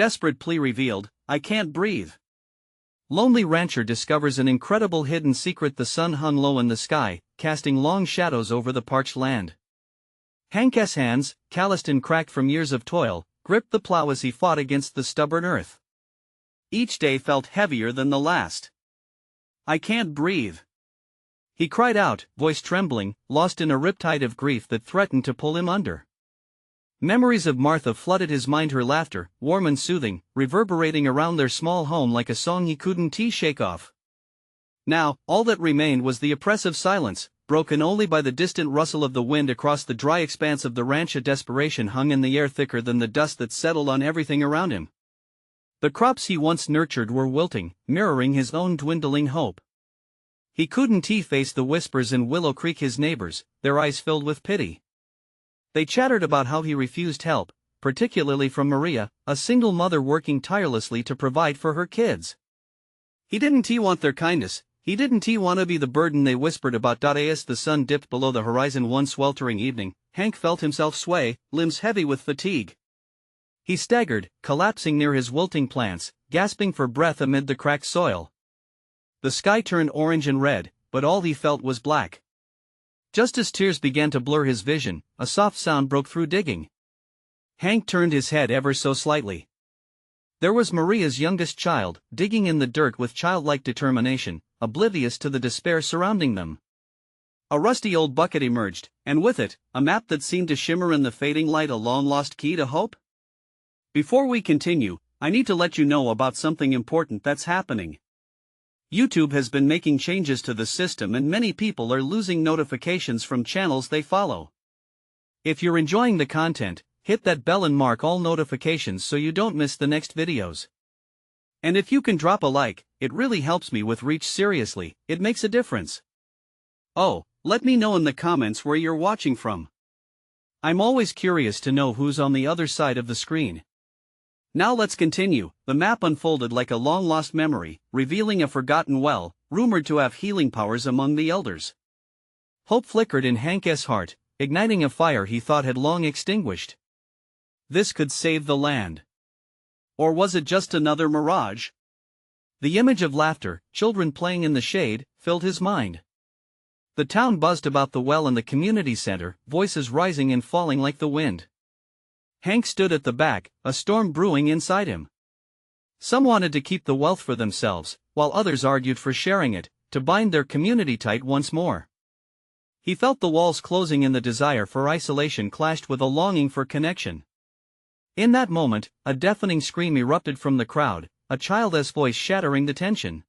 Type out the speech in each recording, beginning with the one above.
desperate plea revealed, "I can't breathe." Lonely rancher discovers an incredible hidden secret. The sun hung low in the sky, casting long shadows over the parched land. Hank's hands, calloused and cracked from years of toil, gripped the plow as he fought against the stubborn earth. Each day felt heavier than the last. "I can't breathe," he cried out, voice trembling, lost in a riptide of grief that threatened to pull him under. Memories of Martha flooded his mind, her laughter, warm and soothing, reverberating around their small home like a song he couldn't shake off. Now, all that remained was the oppressive silence, broken only by the distant rustle of the wind across the dry expanse of the ranch. A desperation hung in the air thicker than the dust that settled on everything around him. The crops he once nurtured were wilting, mirroring his own dwindling hope. He couldn't face the whispers in Willow Creek, his neighbors, their eyes filled with pity. They chattered about how he refused help, particularly from Maria, a single mother working tirelessly to provide for her kids. He didn't want their kindness, he didn't want to be the burden they whispered about. As the sun dipped below the horizon one sweltering evening, Hank felt himself sway, limbs heavy with fatigue. He staggered, collapsing near his wilting plants, gasping for breath amid the cracked soil. The sky turned orange and red, but all he felt was black. Just as tears began to blur his vision, a soft sound broke through, digging. Hank turned his head ever so slightly. There was Maria's youngest child, digging in the dirt with childlike determination, oblivious to the despair surrounding them. A rusty old bucket emerged, and with it, a map that seemed to shimmer in the fading light, a long-lost key to hope. Before we continue, I need to let you know about something important that's happening. YouTube has been making changes to the system and many people are losing notifications from channels they follow. If you're enjoying the content, hit that bell and mark all notifications so you don't miss the next videos. And if you can drop a like, it really helps me with reach. Seriously, it makes a difference. Oh, let me know in the comments where you're watching from. I'm always curious to know who's on the other side of the screen. Now let's continue. The map unfolded like a long-lost memory, revealing a forgotten well, rumored to have healing powers among the elders. Hope flickered in Hank's heart, igniting a fire he thought had long extinguished. This could save the land. Or was it just another mirage? The image of laughter, children playing in the shade, filled his mind. The town buzzed about the well in the community center, voices rising and falling like the wind. Hank stood at the back, a storm brewing inside him. Some wanted to keep the wealth for themselves, while others argued for sharing it, to bind their community tight once more. He felt the walls closing and the desire for isolation clashed with a longing for connection. In that moment, a deafening scream erupted from the crowd, a child's voice shattering the tension.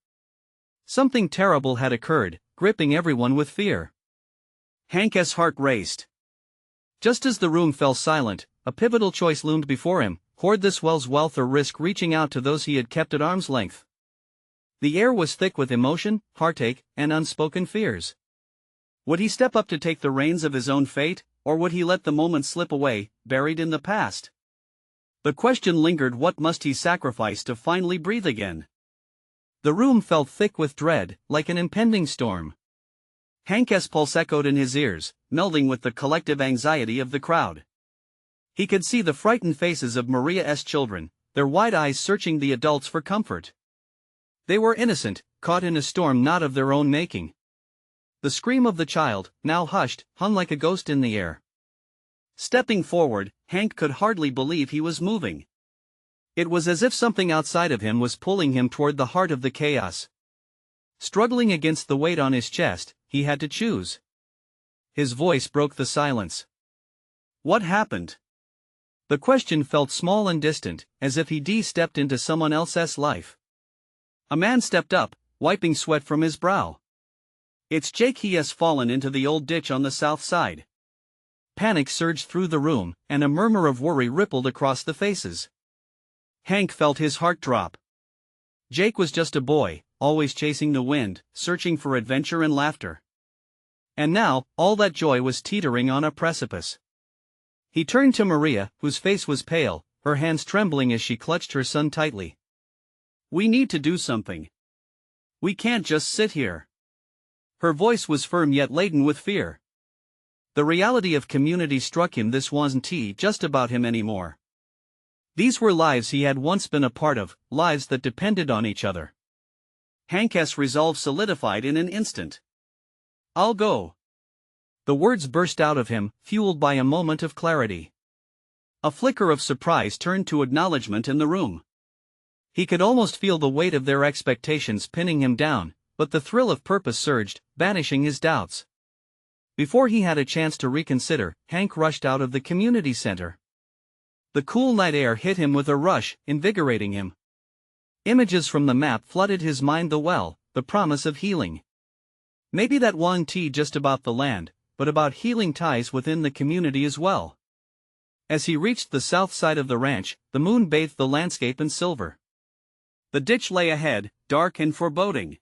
Something terrible had occurred, gripping everyone with fear. Hank's heart raced. Just as the room fell silent, a pivotal choice loomed before him: hoard this well's wealth or risk reaching out to those he had kept at arm's length. The air was thick with emotion, heartache, and unspoken fears. Would he step up to take the reins of his own fate, or would he let the moment slip away, buried in the past? The question lingered: what must he sacrifice to finally breathe again? The room felt thick with dread, like an impending storm. Hank's pulse echoed in his ears, melding with the collective anxiety of the crowd. He could see the frightened faces of Maria's children, their wide eyes searching the adults for comfort. They were innocent, caught in a storm not of their own making. The scream of the child, now hushed, hung like a ghost in the air. Stepping forward, Hank could hardly believe he was moving. It was as if something outside of him was pulling him toward the heart of the chaos. Struggling against the weight on his chest, he had to choose. His voice broke the silence. What happened? The question felt small and distant, as if he stepped into someone else's life. A man stepped up, wiping sweat from his brow. It's Jake. He has fallen into the old ditch on the south side. Panic surged through the room, and a murmur of worry rippled across the faces. Hank felt his heart drop. Jake was just a boy, always chasing the wind, searching for adventure and laughter. And now, all that joy was teetering on a precipice. He turned to Maria, whose face was pale, her hands trembling as she clutched her son tightly. We need to do something. We can't just sit here. Her voice was firm yet laden with fear. The reality of community struck him. This wasn't just about him anymore. These were lives he had once been a part of, lives that depended on each other. Hank's resolve solidified in an instant. "I'll go." The words burst out of him, fueled by a moment of clarity. A flicker of surprise turned to acknowledgement in the room. He could almost feel the weight of their expectations pinning him down, but the thrill of purpose surged, banishing his doubts. Before he had a chance to reconsider, Hank rushed out of the community center. The cool night air hit him with a rush, invigorating him. Images from the map flooded his mind, the promise of healing. Maybe that wasn't just about the land, but about healing ties within the community as well. As he reached the south side of the ranch, the moon bathed the landscape in silver. The ditch lay ahead, dark and foreboding.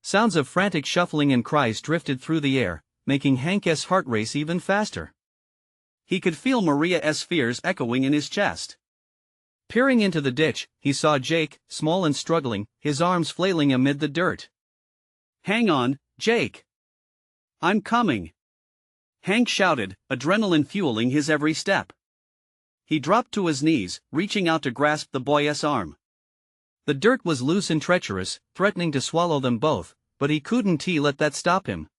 Sounds of frantic shuffling and cries drifted through the air, making Hank's heart race even faster. He could feel Maria's fears echoing in his chest. Peering into the ditch, he saw Jake, small and struggling, his arms flailing amid the dirt. "Hang on, Jake. I'm coming," Hank shouted, adrenaline fueling his every step. He dropped to his knees, reaching out to grasp the boy's arm. The dirt was loose and treacherous, threatening to swallow them both, but he couldn't let that stop him.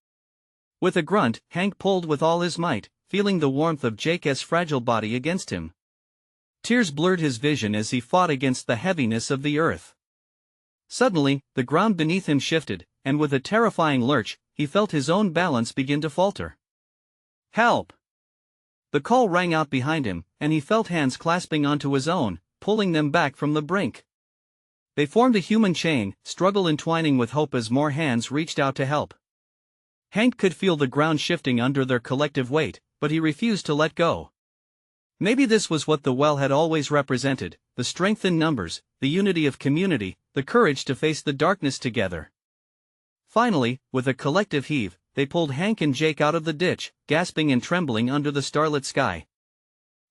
With a grunt, Hank pulled with all his might, feeling the warmth of Jake's fragile body against him. Tears blurred his vision as he fought against the heaviness of the earth. Suddenly, the ground beneath him shifted, and with a terrifying lurch, he felt his own balance begin to falter. "Help!" The call rang out behind him, and he felt hands clasping onto his own, pulling them back from the brink. They formed a human chain, struggle entwining with hope as more hands reached out to help. Hank could feel the ground shifting under their collective weight, but he refused to let go. Maybe this was what the well had always represented, the strength in numbers, the unity of community, the courage to face the darkness together. Finally, with a collective heave, they pulled Hank and Jake out of the ditch, gasping and trembling under the starlit sky.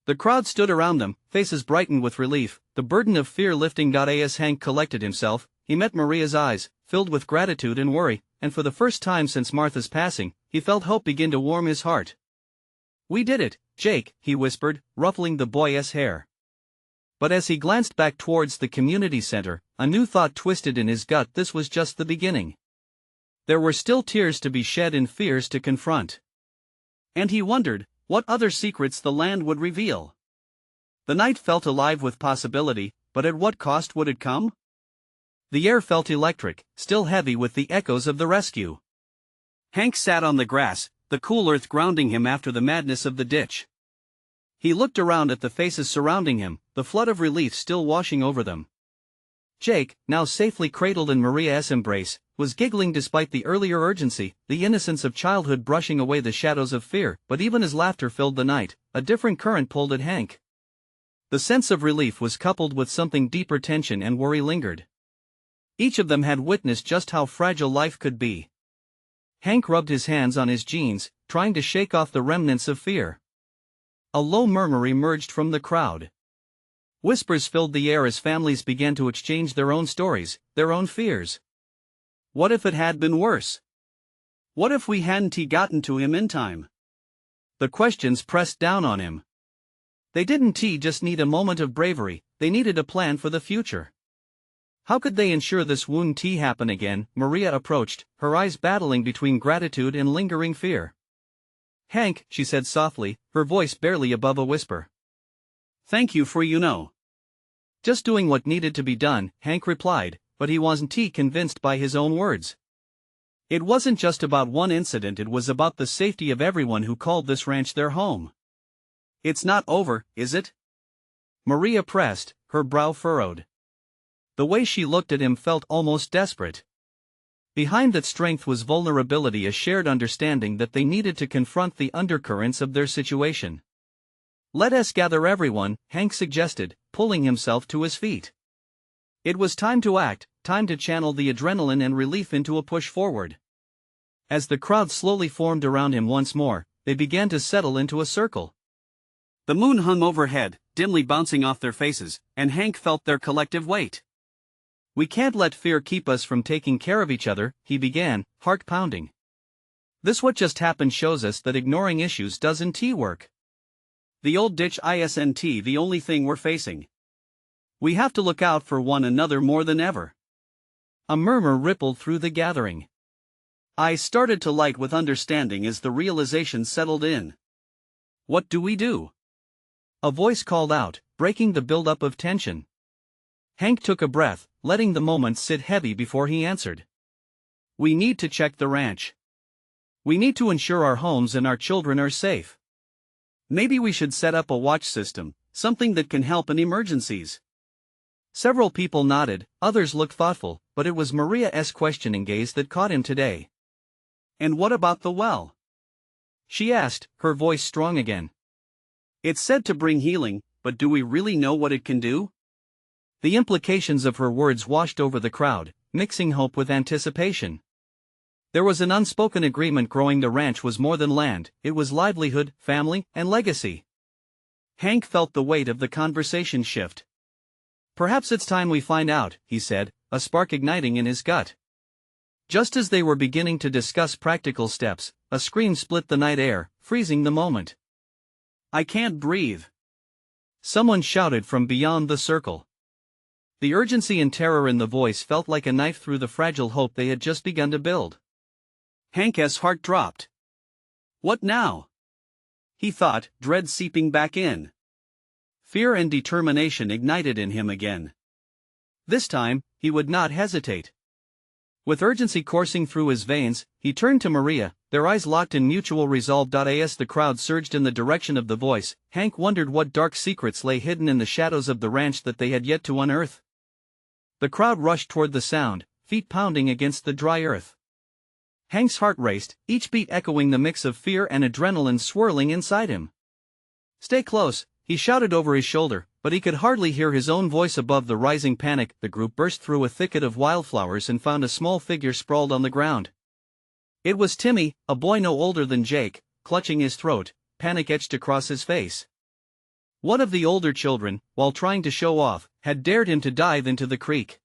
The crowd stood around them, faces brightened with relief, the burden of fear lifting. As Hank collected himself, he met Maria's eyes, filled with gratitude and worry, and for the first time since Martha's passing, he felt hope begin to warm his heart. "We did it, Jake," he whispered, ruffling the boy's hair. But as he glanced back towards the community center, a new thought twisted in his gut. This was just the beginning. There were still tears to be shed and fears to confront. And he wondered what other secrets the land would reveal. The night felt alive with possibility, but at what cost would it come? The air felt electric, still heavy with the echoes of the rescue. Hank sat on the grass, the cool earth grounding him after the madness of the ditch. He looked around at the faces surrounding him, the flood of relief still washing over them. Jake, now safely cradled in Maria's embrace, was giggling despite the earlier urgency, the innocence of childhood brushing away the shadows of fear. But even as laughter filled the night, a different current pulled at Hank. The sense of relief was coupled with something deeper. Tension and worry lingered. Each of them had witnessed just how fragile life could be. Hank rubbed his hands on his jeans, trying to shake off the remnants of fear. A low murmur emerged from the crowd. Whispers filled the air as families began to exchange their own stories, their own fears. What if it had been worse? What if we hadn't gotten to him in time? The questions pressed down on him. They didn't just need a moment of bravery, they needed a plan for the future. How could they ensure this wouldn't happen again? Maria approached, her eyes battling between gratitude and lingering fear. "Hank," she said softly, her voice barely above a whisper. "Thank you for just doing what needed to be done," Hank replied, but he wasn't convinced by his own words. It wasn't just about one incident, it was about the safety of everyone who called this ranch their home. "It's not over, is it?" Maria pressed, her brow furrowed. The way she looked at him felt almost desperate. Behind that strength was vulnerability, a shared understanding that they needed to confront the undercurrents of their situation. "Let us gather everyone," Hank suggested, pulling himself to his feet. It was time to act, time to channel the adrenaline and relief into a push forward. As the crowd slowly formed around him once more, they began to settle into a circle. The moon hung overhead, dimly bouncing off their faces, and Hank felt their collective weight. "We can't let fear keep us from taking care of each other," he began, heart pounding. "This what just happened shows us that ignoring issues doesn't work. The old ditch isn't the only thing we're facing. We have to look out for one another more than ever. A murmur rippled through the gathering. Eyes started to light with understanding as the realization settled in. What do we do? A voice called out, breaking the buildup of tension. Hank took a breath, letting the moment sit heavy before he answered. We need to check the ranch. We need to ensure our homes and our children are safe. Maybe we should set up a watch system, something that can help in emergencies. Several people nodded, others looked thoughtful, but it was Maria's questioning gaze that caught him today. And what about the well? She asked, her voice strong again. It's said to bring healing, but do we really know what it can do? The implications of her words washed over the crowd, mixing hope with anticipation. There was an unspoken agreement growing the ranch was more than land, it was livelihood, family, and legacy. Hank felt the weight of the conversation shift. Perhaps it's time we find out, he said, a spark igniting in his gut. Just as they were beginning to discuss practical steps, a scream split the night air, freezing the moment. I can't breathe. Someone shouted from beyond the circle. The urgency and terror in the voice felt like a knife through the fragile hope they had just begun to build. Hank's heart dropped. What now? He thought, dread seeping back in. Fear and determination ignited in him again. This time, he would not hesitate. With urgency coursing through his veins, he turned to Maria, their eyes locked in mutual resolve. As the crowd surged in the direction of the voice, Hank wondered what dark secrets lay hidden in the shadows of the ranch that they had yet to unearth. The crowd rushed toward the sound, feet pounding against the dry earth. Hank's heart raced, each beat echoing the mix of fear and adrenaline swirling inside him. Stay close, he shouted over his shoulder, but he could hardly hear his own voice above the rising panic. The group burst through a thicket of wildflowers and found a small figure sprawled on the ground. It was Timmy, a boy no older than Jake, clutching his throat, panic etched across his face. One of the older children, while trying to show off, had dared him to dive into the creek.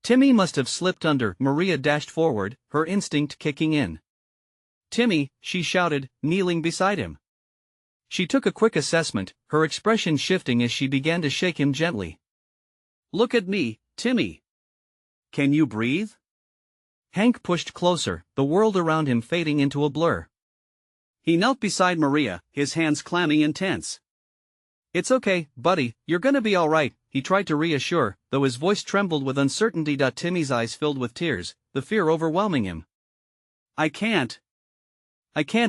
Timmy must have slipped under. Maria dashed forward, her instinct kicking in. Timmy, she shouted, kneeling beside him. She took a quick assessment, her expression shifting as she began to shake him gently. Look at me, Timmy. Can you breathe? Hank pushed closer, the world around him fading into a blur. He knelt beside Maria, his hands clammy and tense. It's okay, buddy, you're gonna be alright, he tried to reassure, though his voice trembled with uncertainty. Timmy's eyes filled with tears, the fear overwhelming him. I can't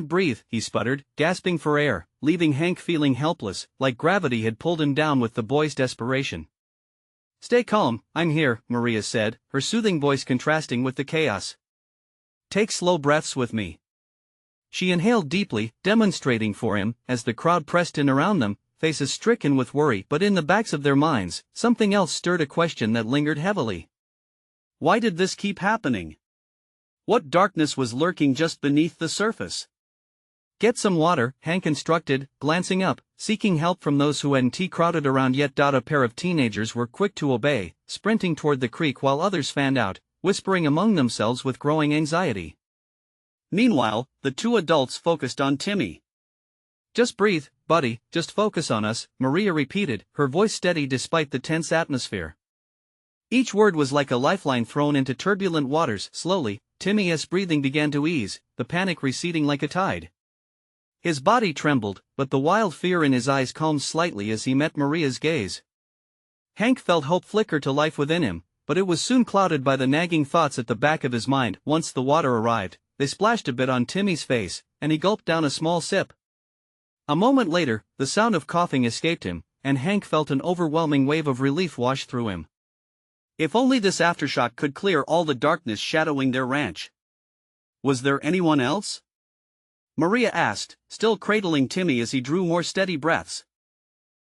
breathe, he sputtered, gasping for air, leaving Hank feeling helpless, like gravity had pulled him down with the boy's desperation. Stay calm, I'm here, Maria said, her soothing voice contrasting with the chaos. Take slow breaths with me. She inhaled deeply, demonstrating for him, as the crowd pressed in around them, faces stricken with worry. But in the backs of their minds, something else stirred, a question that lingered heavily. Why did this keep happening? What darkness was lurking just beneath the surface? Get some water, Hank instructed, glancing up, seeking help from those who hadn't crowded around yet. A pair of teenagers were quick to obey, sprinting toward the creek while others fanned out, whispering among themselves with growing anxiety. Meanwhile, the two adults focused on Timmy. Just breathe, buddy, just focus on us, Maria repeated, her voice steady despite the tense atmosphere. Each word was like a lifeline thrown into turbulent waters. Slowly, Timmy's breathing began to ease, the panic receding like a tide. His body trembled, but the wild fear in his eyes calmed slightly as he met Maria's gaze. Hank felt hope flicker to life within him, but it was soon clouded by the nagging thoughts at the back of his mind. Once the water arrived, they splashed a bit on Timmy's face, and he gulped down a small sip. A moment later, the sound of coughing escaped him, and Hank felt an overwhelming wave of relief wash through him. If only this aftershock could clear all the darkness shadowing their ranch. Was there anyone else? Maria asked, still cradling Timmy as he drew more steady breaths.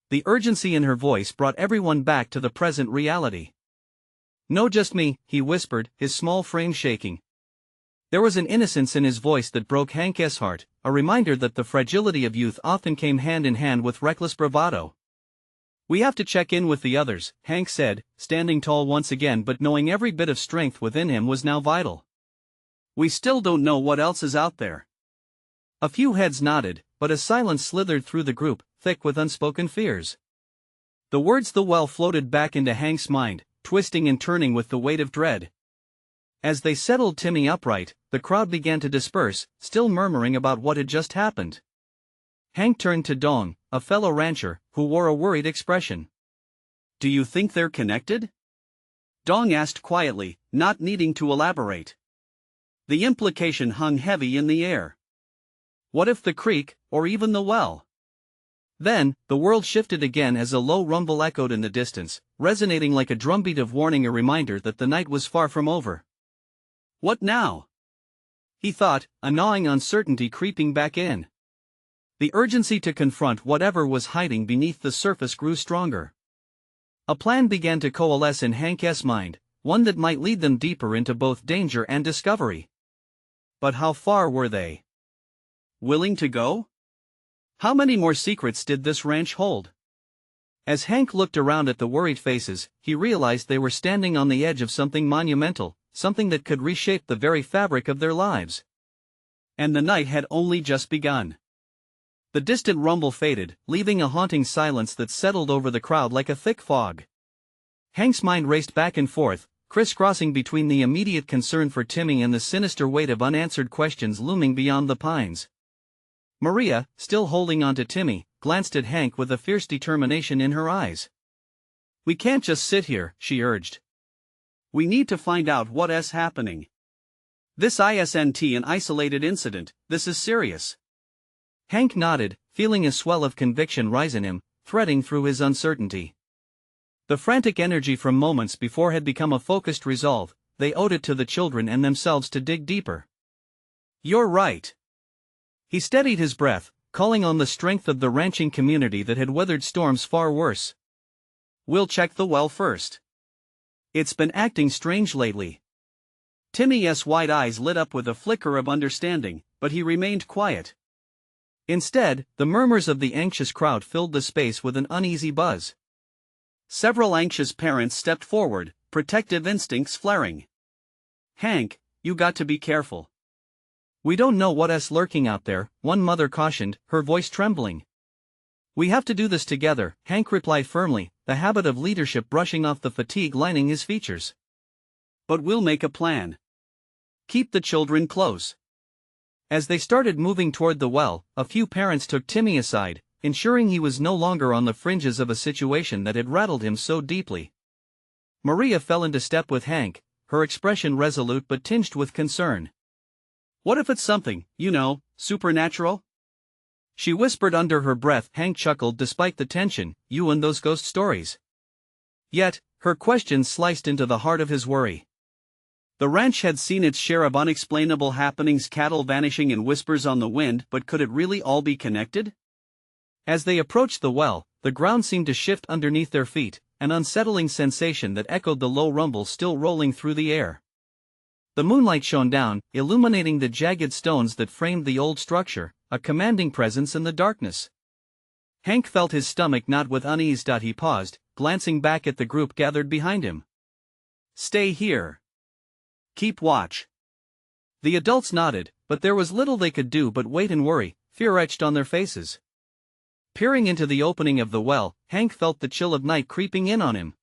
The urgency in her voice brought everyone back to the present reality. No, just me, he whispered, his small frame shaking. There was an innocence in his voice that broke Hank's heart, a reminder that the fragility of youth often came hand in hand with reckless bravado. We have to check in with the others, Hank said, standing tall once again, but knowing every bit of strength within him was now vital. We still don't know what else is out there. A few heads nodded, but a silence slithered through the group, thick with unspoken fears. The words "the well" floated back into Hank's mind, twisting and turning with the weight of dread. As they settled Timmy upright, the crowd began to disperse, still murmuring about what had just happened. Hank turned to Dong, a fellow rancher, who wore a worried expression. "Do you think they're connected?" Dong asked quietly, not needing to elaborate. The implication hung heavy in the air. What if the creek, or even the well? Then, the world shifted again as a low rumble echoed in the distance, resonating like a drumbeat of warning, a reminder that the night was far from over. What now? He thought, a gnawing uncertainty creeping back in. The urgency to confront whatever was hiding beneath the surface grew stronger. A plan began to coalesce in Hank's mind, one that might lead them deeper into both danger and discovery. But how far were they willing to go? How many more secrets did this ranch hold? As Hank looked around at the worried faces, he realized they were standing on the edge of something monumental, something that could reshape the very fabric of their lives. And the night had only just begun. The distant rumble faded, leaving a haunting silence that settled over the crowd like a thick fog. Hank's mind raced back and forth, crisscrossing between the immediate concern for Timmy and the sinister weight of unanswered questions looming beyond the pines. Maria, still holding on to Timmy, glanced at Hank with a fierce determination in her eyes. "We can't just sit here," she urged. "We need to find out what's happening. This isn't an isolated incident, this is serious." Hank nodded, feeling a swell of conviction rise in him, threading through his uncertainty. The frantic energy from moments before had become a focused resolve. They owed it to the children and themselves to dig deeper. "You're right." He steadied his breath, calling on the strength of the ranching community that had weathered storms far worse. "We'll check the well first. It's been acting strange lately." Timmy's wide eyes lit up with a flicker of understanding, but he remained quiet. Instead, the murmurs of the anxious crowd filled the space with an uneasy buzz. Several anxious parents stepped forward, protective instincts flaring. "Hank, you got to be careful. We don't know what's lurking out there," one mother cautioned, her voice trembling. "We have to do this together," Hank replied firmly, the habit of leadership brushing off the fatigue lining his features. "But we'll make a plan. Keep the children close." As they started moving toward the well, a few parents took Timmy aside, ensuring he was no longer on the fringes of a situation that had rattled him so deeply. Maria fell into step with Hank, her expression resolute but tinged with concern. "What if it's something, supernatural?" she whispered under her breath. Hank chuckled despite the tension. "You and those ghost stories." Yet, her question sliced into the heart of his worry. The ranch had seen its share of unexplainable happenings, cattle vanishing and whispers on the wind, but could it really all be connected? As they approached the well, the ground seemed to shift underneath their feet, an unsettling sensation that echoed the low rumble still rolling through the air. The moonlight shone down, illuminating the jagged stones that framed the old structure, a commanding presence in the darkness. Hank felt his stomach knot with unease. He paused, glancing back at the group gathered behind him. "Stay here. Keep watch." The adults nodded, but there was little they could do but wait and worry, fear etched on their faces. Peering into the opening of the well, Hank felt the chill of night creeping in on him.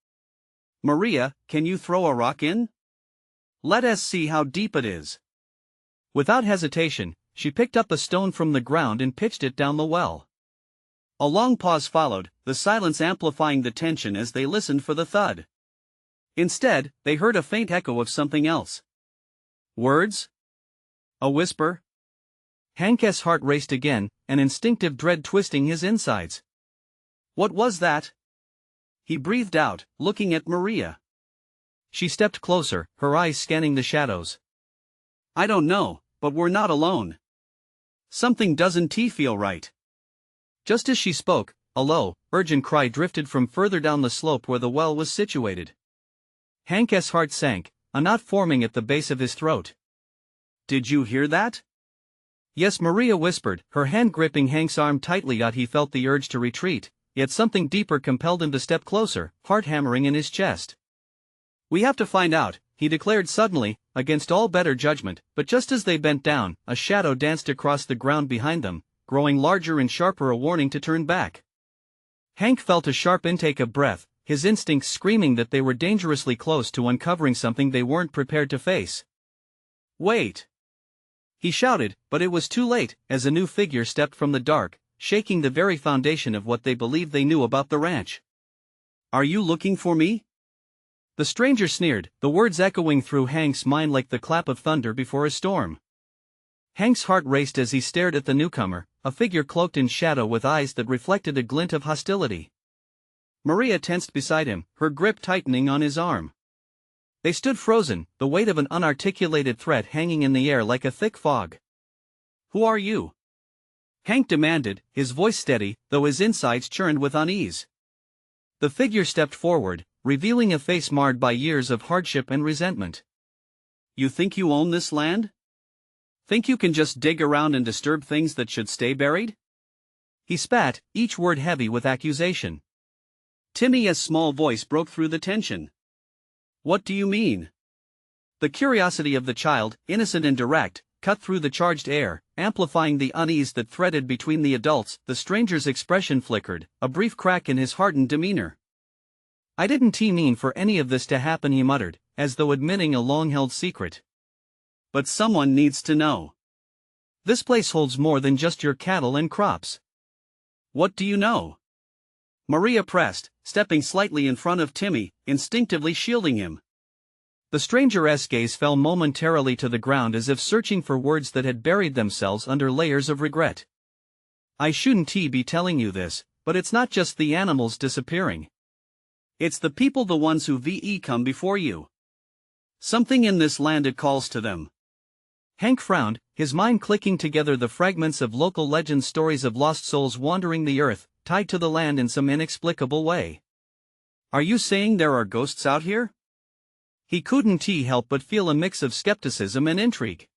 "Maria, can you throw a rock in? Let us see how deep it is." Without hesitation, she picked up a stone from the ground and pitched it down the well. A long pause followed, the silence amplifying the tension as they listened for the thud. Instead, they heard a faint echo of something else. Words? A whisper? Hank's heart raced again, an instinctive dread twisting his insides. "What was that?" he breathed out, looking at Maria. She stepped closer, her eyes scanning the shadows. "I don't know, but we're not alone. Something doesn't feel right." Just as she spoke, a low, urgent cry drifted from further down the slope where the well was situated. Hank's heart sank, a knot forming at the base of his throat. "Did you hear that?" "Yes," Maria whispered, her hand gripping Hank's arm tightly. He felt the urge to retreat, yet something deeper compelled him to step closer, heart hammering in his chest. "We have to find out," he declared suddenly, against all better judgment, but just as they bent down, a shadow danced across the ground behind them, growing larger and sharper, a warning to turn back. Hank felt a sharp intake of breath, his instincts screaming that they were dangerously close to uncovering something they weren't prepared to face. "Wait!" he shouted, but it was too late, as a new figure stepped from the dark, shaking the very foundation of what they believed they knew about the ranch. "Are you looking for me?" The stranger sneered, the words echoing through Hank's mind like the clap of thunder before a storm. Hank's heart raced as he stared at the newcomer, a figure cloaked in shadow with eyes that reflected a glint of hostility. Maria tensed beside him, her grip tightening on his arm. They stood frozen, the weight of an unarticulated threat hanging in the air like a thick fog. "Who are you?" Hank demanded, his voice steady, though his insides churned with unease. The figure stepped forward, revealing a face marred by years of hardship and resentment. "You think you own this land? Think you can just dig around and disturb things that should stay buried?" He spat, each word heavy with accusation. Timmy's small voice broke through the tension. "What do you mean?" The curiosity of the child, innocent and direct, cut through the charged air, amplifying the unease that threaded between the adults. The stranger's expression flickered, a brief crack in his hardened demeanor. "I didn't mean for any of this to happen," he muttered, as though admitting a long-held secret. "But someone needs to know. This place holds more than just your cattle and crops." "What do you know?" Maria pressed, stepping slightly in front of Timmy, instinctively shielding him. The stranger's gaze fell momentarily to the ground as if searching for words that had buried themselves under layers of regret. "I shouldn't be telling you this, but it's not just the animals disappearing. It's the people, the ones who come before you. Something in this land, it calls to them." Hank frowned, his mind clicking together the fragments of local legend stories of lost souls wandering the earth, tied to the land in some inexplicable way. "Are you saying there are ghosts out here?" He couldn't help but feel a mix of skepticism and intrigue.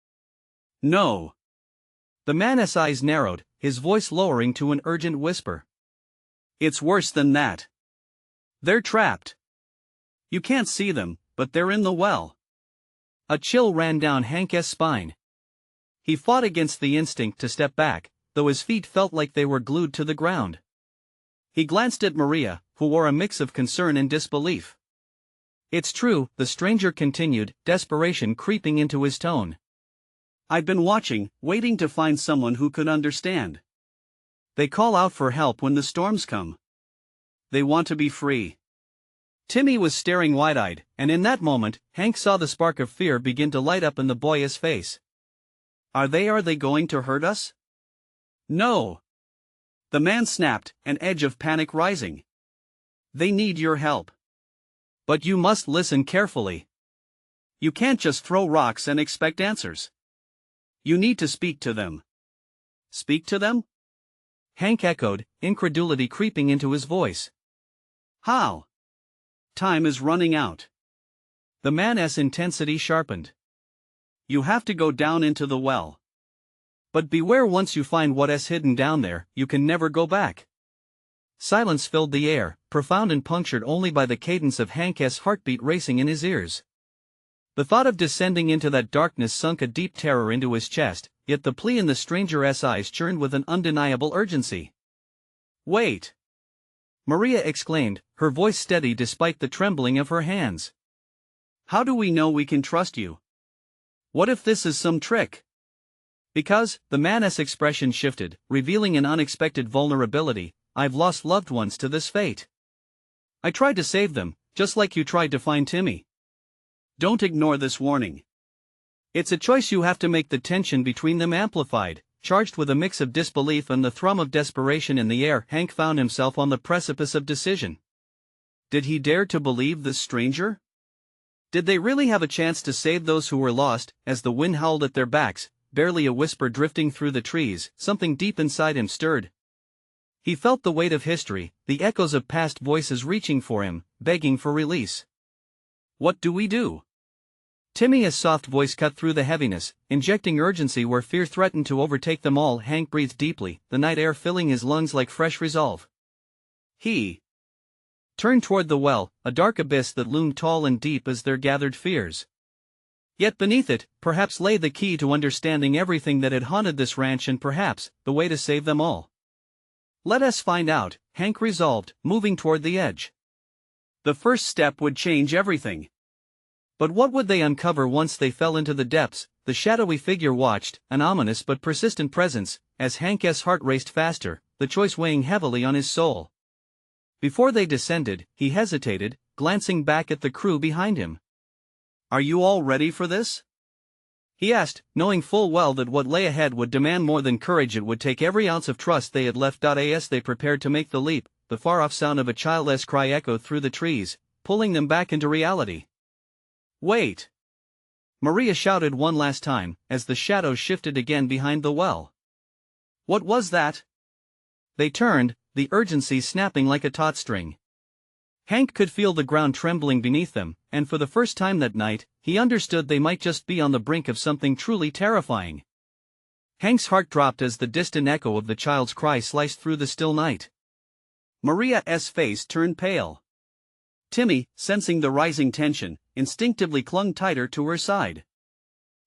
"No." The man's eyes narrowed, his voice lowering to an urgent whisper. "It's worse than that. They're trapped. You can't see them, but they're in the well." A chill ran down Hank's spine. He fought against the instinct to step back, though his feet felt like they were glued to the ground. He glanced at Maria, who wore a mix of concern and disbelief. "It's true," the stranger continued, desperation creeping into his tone. "I've been watching, waiting to find someone who could understand. They call out for help when the storms come. They want to be free." Timmy was staring wide-eyed, and in that moment, Hank saw the spark of fear begin to light up in the boy's face. Are they going to hurt us?" "No." The man snapped, an edge of panic rising. "They need your help. But you must listen carefully. You can't just throw rocks and expect answers. You need to speak to them." "Speak to them?" Hank echoed, incredulity creeping into his voice. "How?" "Time is running out." The man's intensity sharpened. "You have to go down into the well. But beware, once you find what is hidden down there, you can never go back." Silence filled the air, profound and punctured only by the cadence of Hank's heartbeat racing in his ears. The thought of descending into that darkness sunk a deep terror into his chest, yet the plea in the stranger's eyes churned with an undeniable urgency. "Wait!" Maria exclaimed, her voice steady despite the trembling of her hands. "How do we know we can trust you? What if this is some trick?" "Because," the man's expression shifted, revealing an unexpected vulnerability, "I've lost loved ones to this fate. I tried to save them, just like you tried to find Timmy. Don't ignore this warning. It's a choice you have to make." The tension between them amplified, charged with a mix of disbelief and the thrum of desperation in the air. Hank found himself on the precipice of decision. Did he dare to believe this stranger? Did they really have a chance to save those who were lost? As the wind howled at their backs, barely a whisper drifting through the trees, something deep inside him stirred. He felt the weight of history, the echoes of past voices reaching for him, begging for release. "What do we do?" Timmy's soft voice cut through the heaviness, injecting urgency where fear threatened to overtake them all. Hank breathed deeply, the night air filling his lungs like fresh resolve. He turned toward the well, a dark abyss that loomed tall and deep as their gathered fears. Yet beneath it, perhaps lay the key to understanding everything that had haunted this ranch, and perhaps, the way to save them all. Let us find out, Hank resolved, moving toward the edge. The first step would change everything. But what would they uncover once they fell into the depths? The shadowy figure watched, an ominous but persistent presence, as Hank's heart raced faster, the choice weighing heavily on his soul. Before they descended, he hesitated, glancing back at the crew behind him. "Are you all ready for this?" he asked, knowing full well that what lay ahead would demand more than courage. It would take every ounce of trust they had left. As they prepared to make the leap, the far-off sound of a childless cry echoed through the trees, pulling them back into reality. "Wait!" Maria shouted one last time, as the shadows shifted again behind the well. "What was that?" They turned, the urgency snapping like a taut string. Hank could feel the ground trembling beneath them, and for the first time that night, he understood they might just be on the brink of something truly terrifying. Hank's heart dropped as the distant echo of the child's cry sliced through the still night. Maria's face turned pale. Timmy, sensing the rising tension, instinctively clung tighter to her side.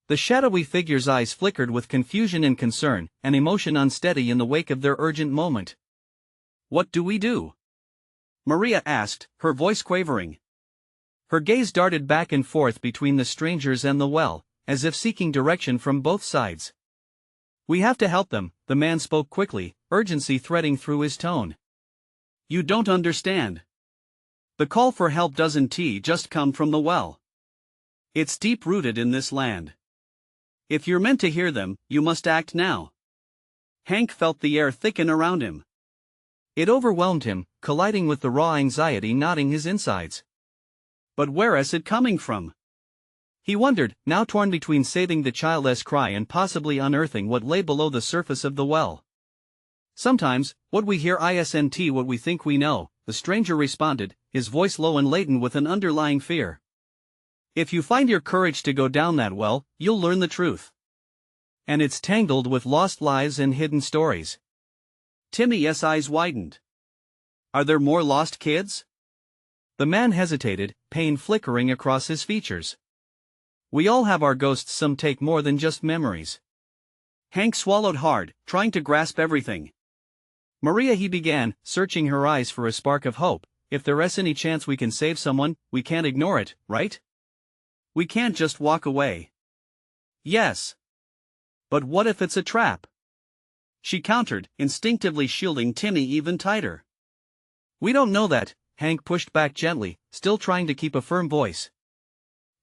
The shadowy figure's eyes flickered with confusion and concern, an emotion unsteady in the wake of their urgent moment. "What do we do?" Maria asked, her voice quavering. Her gaze darted back and forth between the strangers and the well, as if seeking direction from both sides. "We have to help them," the man spoke quickly, urgency threading through his tone. "You don't understand. The call for help doesn't just come from the well. It's deep-rooted in this land. If you're meant to hear them, you must act now." Hank felt the air thicken around him. It overwhelmed him, colliding with the raw anxiety knotting his insides. But where is it coming from? He wondered, now torn between saving the childless cry and possibly unearthing what lay below the surface of the well. "Sometimes, what we hear isn't what we think we know," the stranger responded, his voice low and laden with an underlying fear. "If you find your courage to go down that well, you'll learn the truth. And it's tangled with lost lives and hidden stories." Timmy's eyes widened. "Are there more lost kids?" The man hesitated, pain flickering across his features. "We all have our ghosts, some take more than just memories." Hank swallowed hard, trying to grasp everything. "Maria," he began, searching her eyes for a spark of hope, "if there's any chance we can save someone, we can't ignore it, right? We can't just walk away." "Yes. But what if it's a trap?" she countered, instinctively shielding Timmy even tighter. "We don't know that," Hank pushed back gently, still trying to keep a firm voice.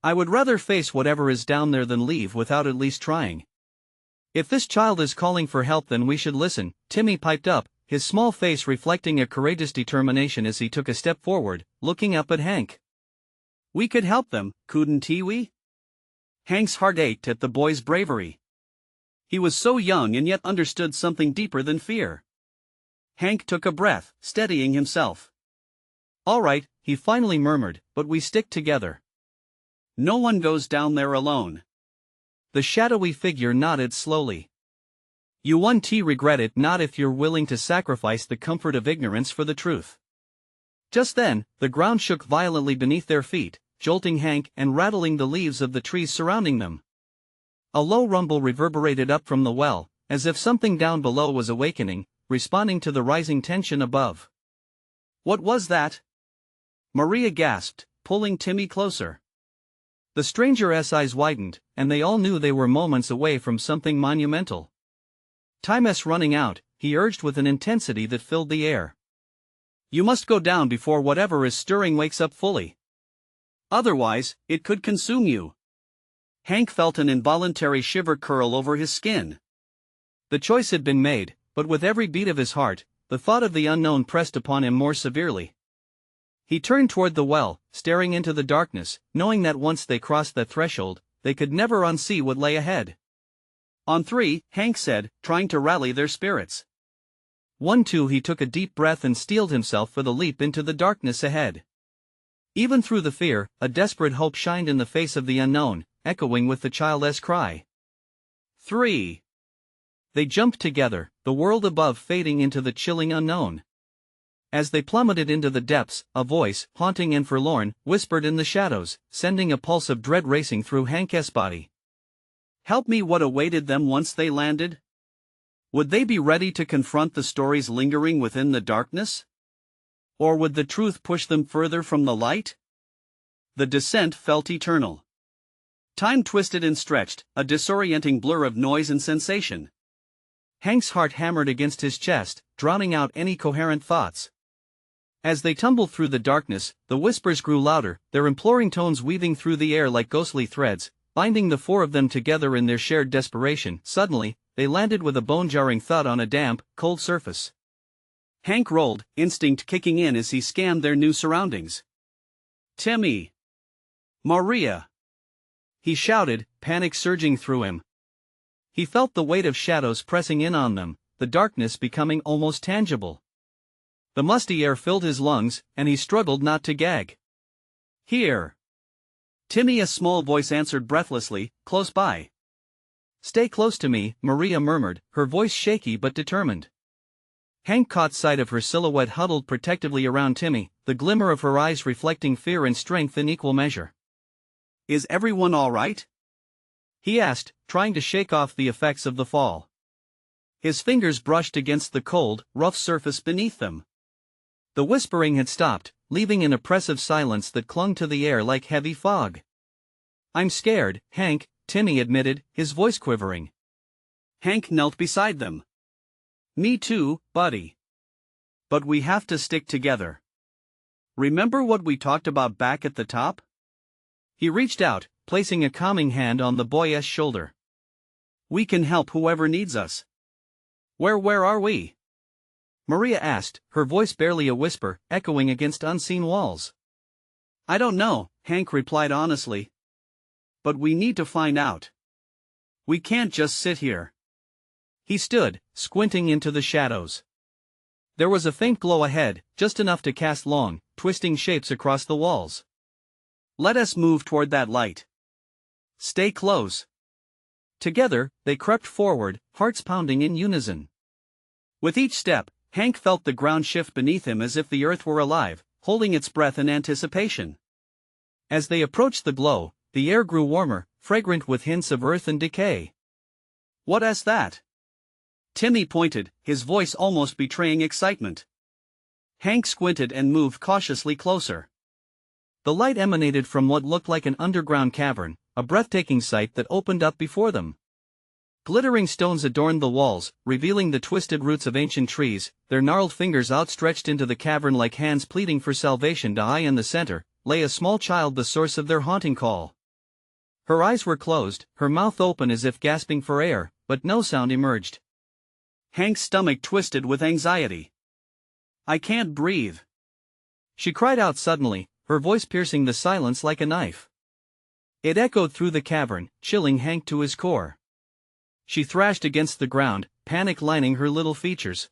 "I would rather face whatever is down there than leave without at least trying. If this child is calling for help, then we should listen," Timmy piped up, his small face reflecting a courageous determination as he took a step forward, looking up at Hank. "We could help them, couldn't we?" Hank's heart ached at the boy's bravery. He was so young and yet understood something deeper than fear. Hank took a breath, steadying himself. "All right," he finally murmured, "but we stick together. No one goes down there alone." The shadowy figure nodded slowly. "You won't regret it, not if you're willing to sacrifice the comfort of ignorance for the truth." Just then, the ground shook violently beneath their feet, jolting Hank and rattling the leaves of the trees surrounding them. A low rumble reverberated up from the well, as if something down below was awakening, responding to the rising tension above. "What was that?" Maria gasped, pulling Timmy closer. The stranger's eyes widened, and they all knew they were moments away from something monumental. "Time's running out," he urged with an intensity that filled the air. "You must go down before whatever is stirring wakes up fully. Otherwise, it could consume you." Hank felt an involuntary shiver curl over his skin. The choice had been made, but with every beat of his heart, the thought of the unknown pressed upon him more severely. He turned toward the well, staring into the darkness, knowing that once they crossed that threshold, they could never unsee what lay ahead. "On three," Hank said, trying to rally their spirits. 1, 2. He took a deep breath and steeled himself for the leap into the darkness ahead. Even through the fear, a desperate hope shined in the face of the unknown, echoing with the childless cry. 3. They jumped together, the world above fading into the chilling unknown. As they plummeted into the depths, a voice, haunting and forlorn, whispered in the shadows, sending a pulse of dread racing through Hank's body. "Help me!" What awaited them once they landed? Would they be ready to confront the stories lingering within the darkness? Or would the truth push them further from the light? The descent felt eternal. Time twisted and stretched, a disorienting blur of noise and sensation. Hank's heart hammered against his chest, drowning out any coherent thoughts. As they tumbled through the darkness, the whispers grew louder, their imploring tones weaving through the air like ghostly threads, binding the four of them together in their shared desperation. Suddenly, they landed with a bone-jarring thud on a damp, cold surface. Hank rolled, instinct kicking in as he scanned their new surroundings. "Timmy! Maria!" he shouted, panic surging through him. He felt the weight of shadows pressing in on them, the darkness becoming almost tangible. The musty air filled his lungs, and he struggled not to gag. "Here!" Timmy, a small voice answered breathlessly, close by. "Stay close to me," Maria murmured, her voice shaky but determined. Hank caught sight of her silhouette huddled protectively around Timmy, the glimmer of her eyes reflecting fear and strength in equal measure. "Is everyone all right?" he asked, trying to shake off the effects of the fall. His fingers brushed against the cold, rough surface beneath them. The whispering had stopped, leaving an oppressive silence that clung to the air like heavy fog. "I'm scared, Hank," Timmy admitted, his voice quivering. Hank knelt beside them. "Me too, buddy. But we have to stick together. Remember what we talked about back at the top?" He reached out, placing a calming hand on the boy's shoulder. "We can help whoever needs us." Where are we?" Maria asked, her voice barely a whisper, echoing against unseen walls. "I don't know," Hank replied honestly. "But we need to find out. We can't just sit here." He stood, squinting into the shadows. There was a faint glow ahead, just enough to cast long, twisting shapes across the walls. "Let us move toward that light. Stay close." Together, they crept forward, hearts pounding in unison. With each step, Hank felt the ground shift beneath him as if the earth were alive, holding its breath in anticipation. As they approached the glow, the air grew warmer, fragrant with hints of earth and decay. "What's that?" Timmy pointed, his voice almost betraying excitement. Hank squinted and moved cautiously closer. The light emanated from what looked like an underground cavern, a breathtaking sight that opened up before them. Glittering stones adorned the walls, revealing the twisted roots of ancient trees, their gnarled fingers outstretched into the cavern like hands pleading for salvation. High in the center, lay a small child, the source of their haunting call. Her eyes were closed, her mouth open as if gasping for air, but no sound emerged. Hank's stomach twisted with anxiety. "I can't breathe," she cried out suddenly, her voice piercing the silence like a knife. It echoed through the cavern, chilling Hank to his core. She thrashed against the ground, panic lining her little features.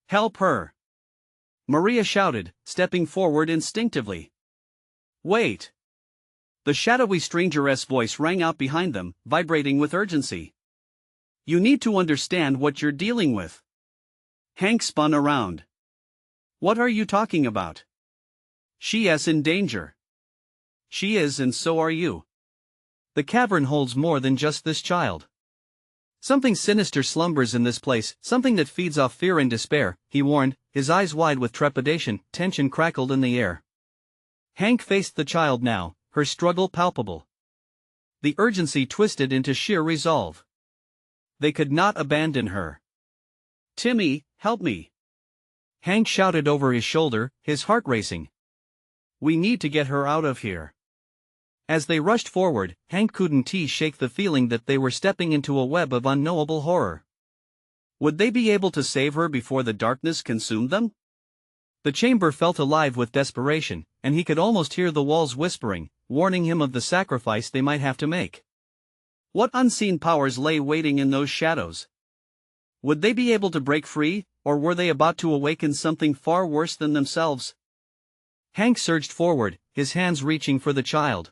"Help her!" Maria shouted, stepping forward instinctively. "Wait!" The shadowy stranger's voice rang out behind them, vibrating with urgency. "You need to understand what you're dealing with." Hank spun around. "What are you talking about?" "She is in danger." "She is, and so are you. The cavern holds more than just this child. Something sinister slumbers in this place, something that feeds off fear and despair," he warned, his eyes wide with trepidation. Tension crackled in the air. Hank faced the child now, her struggle palpable. The urgency twisted into sheer resolve. They could not abandon her. "Timmy, help me!" Hank shouted over his shoulder, his heart racing. "We need to get her out of here." As they rushed forward, Hank couldn't shake the feeling that they were stepping into a web of unknowable horror. Would they be able to save her before the darkness consumed them? The chamber felt alive with desperation, and he could almost hear the walls whispering, warning him of the sacrifice they might have to make. What unseen powers lay waiting in those shadows? Would they be able to break free, or were they about to awaken something far worse than themselves? Hank surged forward, his hands reaching for the child.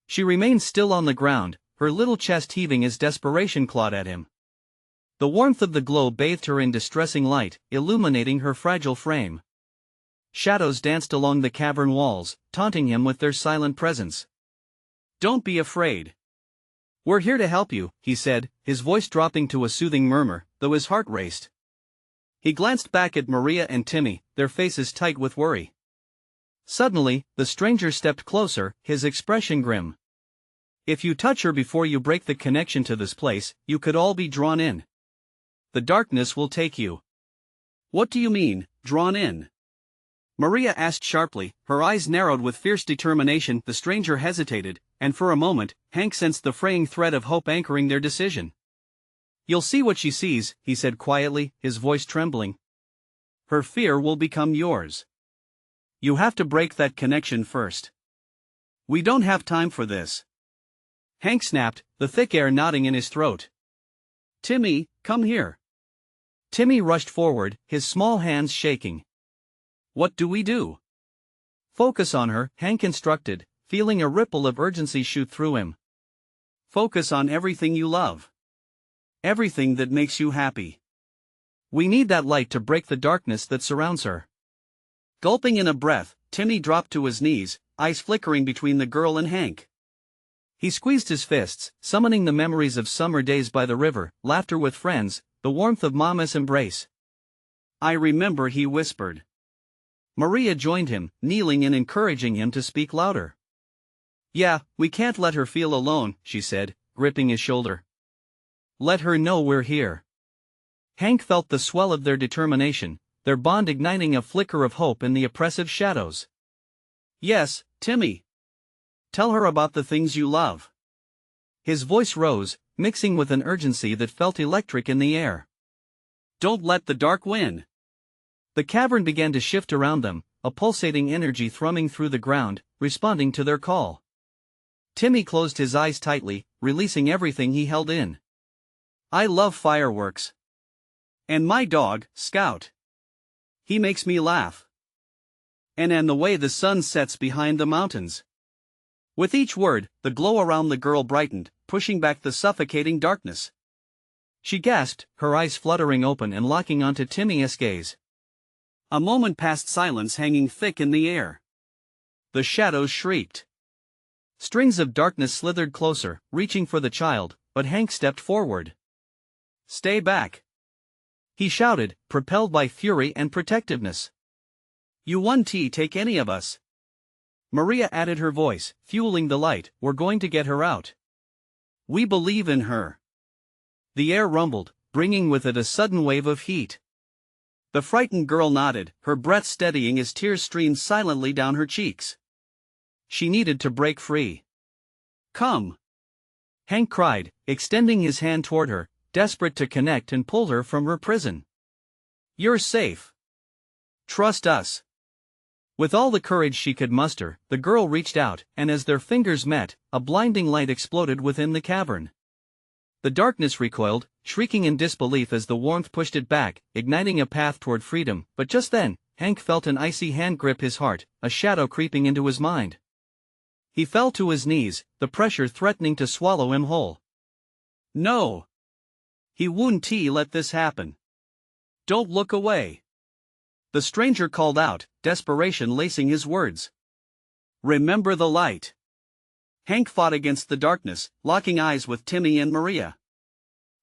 She remained still on the ground, her little chest heaving as desperation clawed at him. The warmth of the glow bathed her in distressing light, illuminating her fragile frame. Shadows danced along the cavern walls, taunting him with their silent presence. "Don't be afraid. "We're here to help you," he said, his voice dropping to a soothing murmur, though his heart raced. He glanced back at Maria and Timmy, their faces tight with worry. Suddenly, the stranger stepped closer, his expression grim. "If you touch her before you break the connection to this place, you could all be drawn in. The darkness will take you." "What do you mean, drawn in?" Maria asked sharply, her eyes narrowed with fierce determination. The stranger hesitated, and for a moment, Hank sensed the fraying thread of hope anchoring their decision. "You'll see what she sees," he said quietly, his voice trembling. "Her fear will become yours. You have to break that connection first." "We don't have time for this," Hank snapped, the thick air knotting in his throat. "Timmy, come here." Timmy rushed forward, his small hands shaking. "What do we do?" "Focus on her," Hank instructed, feeling a ripple of urgency shoot through him. "Focus on everything you love. Everything that makes you happy. We need that light to break the darkness that surrounds her." Gulping in a breath, Timmy dropped to his knees, eyes flickering between the girl and Hank. He squeezed his fists, summoning the memories of summer days by the river, laughter with friends, the warmth of Mama's embrace. "I remember," he whispered. Maria joined him, kneeling and encouraging him to speak louder. "Yeah, we can't let her feel alone," she said, gripping his shoulder. "Let her know we're here." Hank felt the swell of their determination, their bond igniting a flicker of hope in the oppressive shadows. "Yes, Timmy. Tell her about the things you love." His voice rose, mixing with an urgency that felt electric in the air. "Don't let the dark win." The cavern began to shift around them, a pulsating energy thrumming through the ground, responding to their call. Timmy closed his eyes tightly, releasing everything he held in. "I love fireworks. And my dog, Scout. He makes me laugh. And the way the sun sets behind the mountains." With each word, the glow around the girl brightened, pushing back the suffocating darkness. She gasped, her eyes fluttering open and locking onto Timmy's gaze. A moment passed, silence hanging thick in the air. The shadows shrieked. Strings of darkness slithered closer, reaching for the child, but Hank stepped forward. "Stay back," he shouted, propelled by fury and protectiveness. "You won't take any of us." Maria added her voice, fueling the light. "We're going to get her out. We believe in her." The air rumbled, bringing with it a sudden wave of heat. The frightened girl nodded, her breath steadying as tears streamed silently down her cheeks. She needed to break free. "Come!" Hank cried, extending his hand toward her, desperate to connect and pull her from her prison. "You're safe. Trust us." With all the courage she could muster, the girl reached out, and as their fingers met, a blinding light exploded within the cavern. The darkness recoiled, shrieking in disbelief as the warmth pushed it back, igniting a path toward freedom. But just then, Hank felt an icy hand grip his heart, a shadow creeping into his mind. He fell to his knees, the pressure threatening to swallow him whole. "No! He won't let this happen. Don't look away." The stranger called out, desperation lacing his words. "Remember the light." Hank fought against the darkness, locking eyes with Timmy and Maria.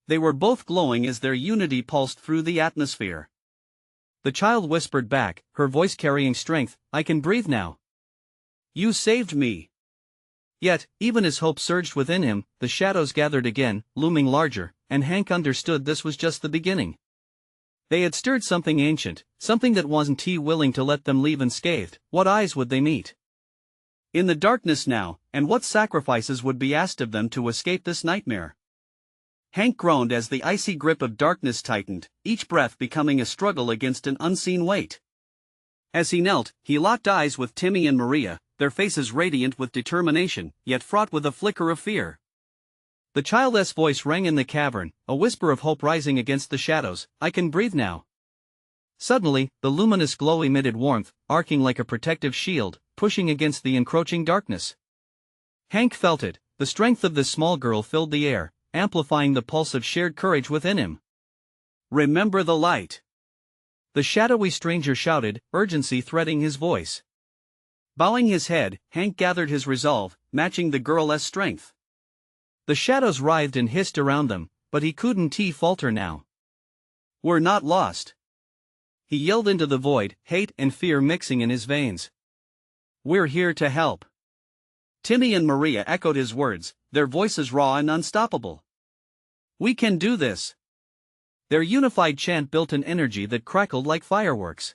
They were both glowing as their unity pulsed through the atmosphere. The child whispered back, her voice carrying strength, "I can breathe now. You saved me." Yet, even as hope surged within him, the shadows gathered again, looming larger, and Hank understood this was just the beginning. They had stirred something ancient, something that wasn't willing to let them leave unscathed. What eyes would they meet in the darkness now, and what sacrifices would be asked of them to escape this nightmare? Hank groaned as the icy grip of darkness tightened, each breath becoming a struggle against an unseen weight. As he knelt, he locked eyes with Timmy and Maria, their faces radiant with determination, yet fraught with a flicker of fear. The child's voice rang in the cavern, a whisper of hope rising against the shadows. "I can breathe now." Suddenly, the luminous glow emitted warmth, arcing like a protective shield, pushing against the encroaching darkness. Hank felt it, the strength of this small girl filled the air, amplifying the pulse of shared courage within him. "Remember the light," the shadowy stranger shouted, urgency threading his voice. Bowing his head, Hank gathered his resolve, matching the girl's strength. The shadows writhed and hissed around them, but he couldn't falter now. "We're not lost," he yelled into the void, hate and fear mixing in his veins. "We're here to help." Timmy and Maria echoed his words, their voices raw and unstoppable. "We can do this." Their unified chant built an energy that crackled like fireworks.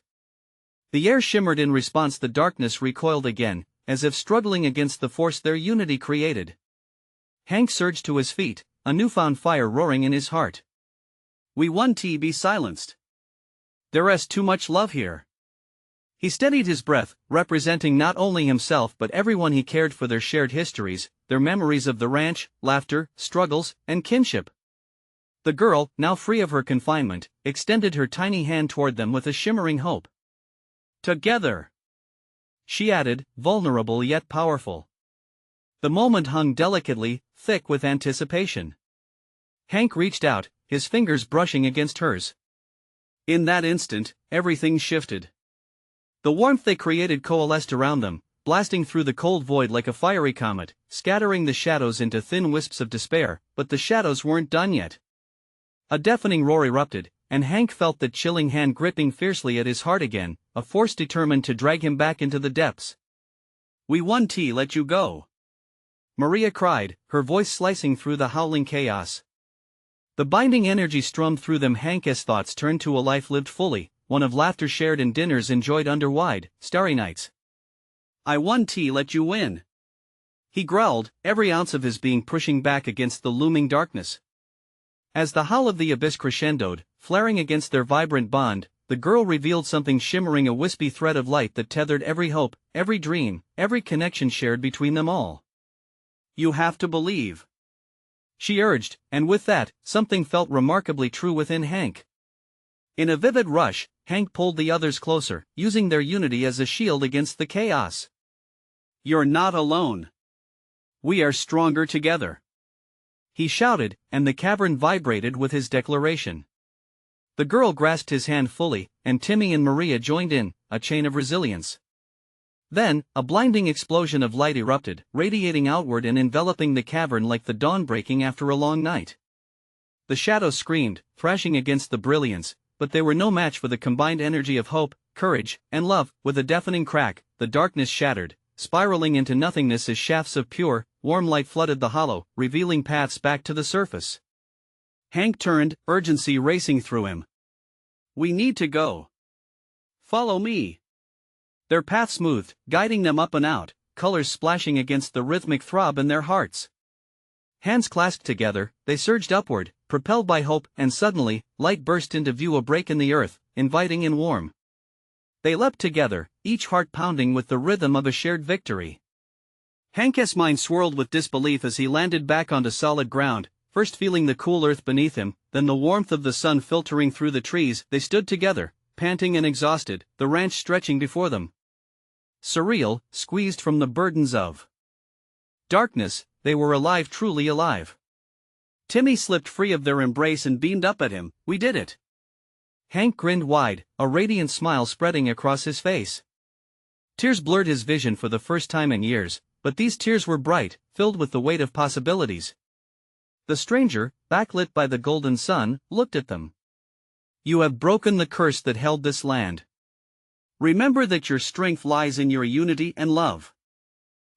The air shimmered in response. The darkness recoiled again, as if struggling against the force their unity created. Hank surged to his feet, a newfound fire roaring in his heart. "We won. Be silenced. There's too much love here." He steadied his breath, representing not only himself but everyone he cared for, their shared histories, their memories of the ranch, laughter, struggles, and kinship. The girl, now free of her confinement, extended her tiny hand toward them with a shimmering hope. "Together," she added, vulnerable yet powerful. The moment hung delicately, thick with anticipation. Hank reached out, his fingers brushing against hers. In that instant, everything shifted. The warmth they created coalesced around them, blasting through the cold void like a fiery comet, scattering the shadows into thin wisps of despair. But the shadows weren't done yet. A deafening roar erupted, and Hank felt that chilling hand gripping fiercely at his heart again, a force determined to drag him back into the depths. "We won. Let you go," Maria cried, her voice slicing through the howling chaos. The binding energy strummed through them. Hank's thoughts turned to a life lived fully, one of laughter shared and dinners enjoyed under wide, starry nights. "I won. Let you win," he growled, every ounce of his being pushing back against the looming darkness. As the howl of the abyss crescendoed, flaring against their vibrant bond, the girl revealed something shimmering, a wispy thread of light that tethered every hope, every dream, every connection shared between them all. "You have to believe," she urged, and with that, something felt remarkably true within Hank. In a vivid rush, Hank pulled the others closer, using their unity as a shield against the chaos. "You're not alone. We are stronger together," he shouted, and the cavern vibrated with his declaration. The girl grasped his hand fully, and Timmy and Maria joined in, a chain of resilience. Then, a blinding explosion of light erupted, radiating outward and enveloping the cavern like the dawn breaking after a long night. The shadows screamed, thrashing against the brilliance, but they were no match for the combined energy of hope, courage, and love. With a deafening crack, the darkness shattered, spiraling into nothingness as shafts of pure, warm light flooded the hollow, revealing paths back to the surface. Hank turned, urgency racing through him. "We need to go. Follow me." Their path smoothed, guiding them up and out, colors splashing against the rhythmic throb in their hearts. Hands clasped together, they surged upward, propelled by hope, and suddenly, light burst into view, a break in the earth, inviting and warm. They leapt together, each heart pounding with the rhythm of a shared victory. Hank's mind swirled with disbelief as he landed back onto solid ground, first feeling the cool earth beneath him, then the warmth of the sun filtering through the trees. They stood together, panting and exhausted, the ranch stretching before them. Surreal, squeezed from the burdens of darkness, they were alive, truly alive. Timmy slipped free of their embrace and beamed up at him. "We did it." Hank grinned wide, a radiant smile spreading across his face. Tears blurred his vision for the first time in years, but these tears were bright, filled with the weight of possibilities. The stranger, backlit by the golden sun, looked at them. "You have broken the curse that held this land. Remember that your strength lies in your unity and love.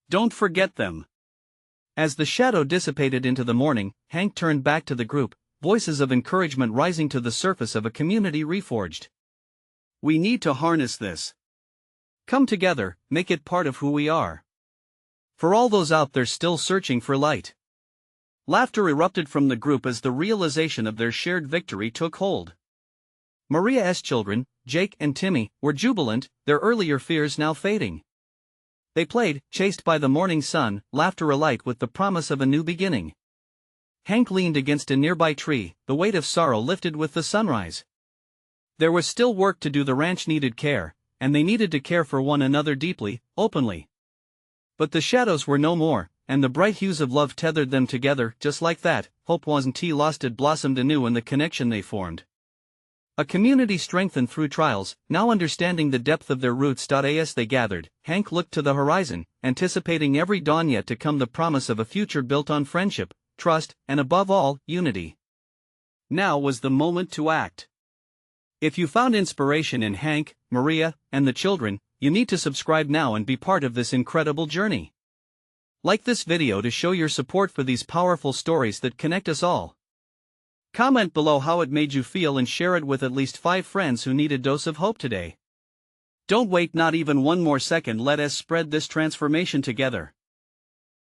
Don't forget them." As the shadow dissipated into the morning, Hank turned back to the group, voices of encouragement rising to the surface of a community reforged. "We need to harness this. Come together, make it part of who we are. For all those out there still searching for light." Laughter erupted from the group as the realization of their shared victory took hold. Maria's children, Jake and Timmy, were jubilant, their earlier fears now fading. They played, chased by the morning sun, laughter alight with the promise of a new beginning. Hank leaned against a nearby tree, the weight of sorrow lifted with the sunrise. There was still work to do. The ranch needed care, and they needed to care for one another deeply, openly. But the shadows were no more, and the bright hues of love tethered them together. Just like that, hope wasn't lost, it blossomed anew in the connection they formed. A community strengthened through trials, now understanding the depth of their roots. As they gathered, Hank looked to the horizon, anticipating every dawn yet to come, the promise of a future built on friendship, trust, and above all, unity. Now was the moment to act. If you found inspiration in Hank, Maria, and the children, you need to subscribe now and be part of this incredible journey. Like this video to show your support for these powerful stories that connect us all. Comment below how it made you feel and share it with at least 5 friends who need a dose of hope today. Don't wait not even one more second, let us spread this transformation together.